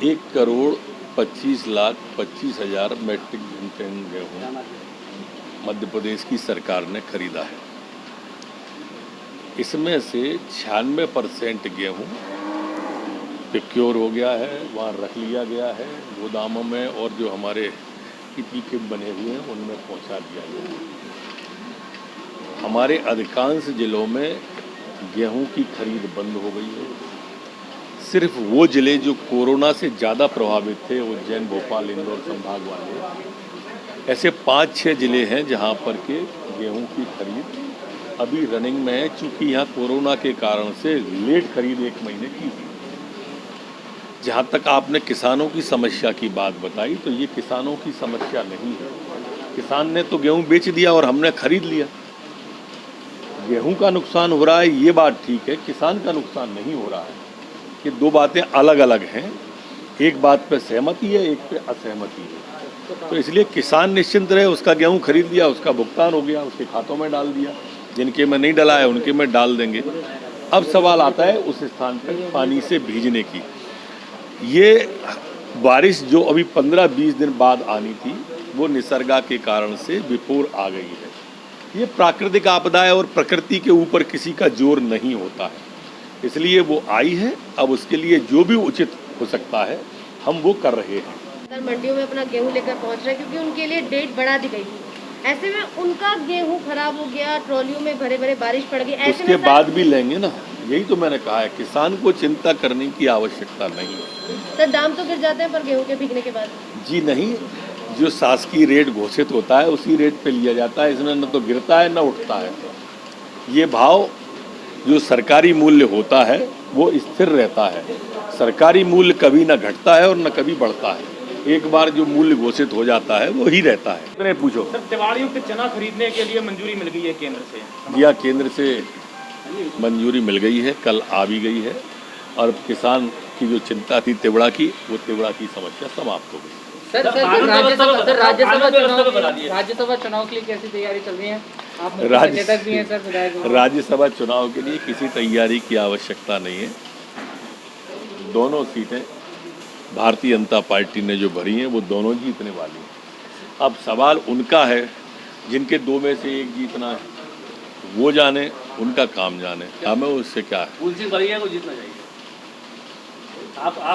1,25,25,000 matric ton गेहूँ मध्य प्रदेश की सरकार ने खरीदा है। इसमें से 96% गेहूँ प्रोक्योर हो गया है, वहाँ रख लिया गया है गोदामों में, और जो हमारे पीपी किट बने हुए हैं उनमें पहुँचा दिया गया है। हमारे अधिकांश जिलों में गेहूं की खरीद बंद हो गई है। सिर्फ वो जिले जो कोरोना से ज़्यादा प्रभावित थे, उज्जैन, भोपाल, इंदौर संभाग वाले, ऐसे 5-6 जिले हैं जहां पर के गेहूं की खरीद अभी रनिंग में है, चूँकि यहाँ कोरोना के कारण से लेट खरीद 1 महीने की थी। जहाँ तक आपने किसानों की समस्या की बात बताई, तो ये किसानों की समस्या नहीं है। किसान ने तो गेहूँ बेच दिया और हमने खरीद लिया। गेहूं का नुकसान हो रहा है ये बात ठीक है, किसान का नुकसान नहीं हो रहा है। ये दो बातें अलग अलग हैं। एक बात पे सहमति है, एक पे असहमति है। तो इसलिए किसान निश्चिंत रहे, उसका गेहूं खरीद लिया, उसका भुगतान हो गया, उसके खातों में डाल दिया। जिनके में नहीं डला है उनके में डाल देंगे। अब सवाल आता है उस स्थान पर पानी से भीजने की। ये बारिश जो अभी 15-20 दिन बाद आनी थी, वो निसर्गा के कारण से विफोर आ गई है। ये प्राकृतिक आपदा है और प्रकृति के ऊपर किसी का जोर नहीं होता है, इसलिए वो आई है। अब उसके लिए जो भी उचित हो सकता है हम वो कर रहे हैं। सर मंडियों में अपना गेहूं लेकर पहुंच रहे हैं क्योंकि उनके लिए डेट बढ़ा दी गई थी। ऐसे में उनका गेहूं खराब हो गया, ट्रॉलियों में भरे भरे बारिश पड़ गई, ऐसे उसके बाद भी लेंगे ना। यही तो मैंने कहा है, किसान को चिंता करने की आवश्यकता नहीं है। सर दाम तो गिर जाते हैं पर गेहूं के भीगने के बाद? जी नहीं, जो शासकीय रेट घोषित होता है उसी रेट पे लिया जाता है। इसमें न तो गिरता है न उठता है। ये भाव जो सरकारी मूल्य होता है वो स्थिर रहता है। सरकारी मूल्य कभी न घटता है और न कभी बढ़ता है। एक बार जो मूल्य घोषित हो जाता है वो ही रहता है। इतने पूछो। सर दिवाली युक्त चना खरीदने के लिए मंजूरी मिल गई है केंद्र से? जी हाँ, केंद्र से मंजूरी मिल गई है, कल आ भी गई है। और किसान की जो चिंता थी तिवड़ा की, वो तिवड़ा की समस्या समाप्त हो गई। सर राज्यसभा चुनाव के लिए कैसी तैयारी चल रही है? आप नेता भी हैं सर, विधायक। राज्यसभा चुनाव के लिए किसी तैयारी की आवश्यकता नहीं है। दोनों सीटें भारतीय जनता पार्टी ने जो भरी हैं वो दोनों जीतने वाली हैं। अब सवाल उनका है, जिनके 2 में से 1 जीतना है वो जाने, उनका काम जाने। हमें उससे क्या है। फूल सिंह बलिया को जीतना चाहिए।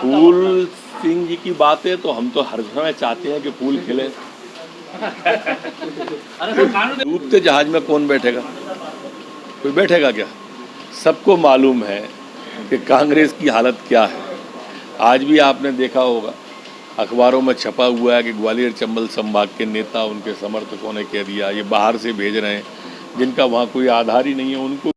फूल सिंह जी की बात है तो हम तो हर समय चाहते हैं कि फूल खिले। डूबते जहाज में कौन बैठेगा? कोई बैठेगा क्या? सबको मालूम है कि कांग्रेस की हालत क्या है। आज भी आपने देखा होगा, अखबारों में छपा हुआ है कि ग्वालियर चंबल संभाग के नेता, उनके समर्थकों ने कह दिया ये बाहर से भेज रहे हैं, जिनका वहाँ कोई आधार ही नहीं है। उनको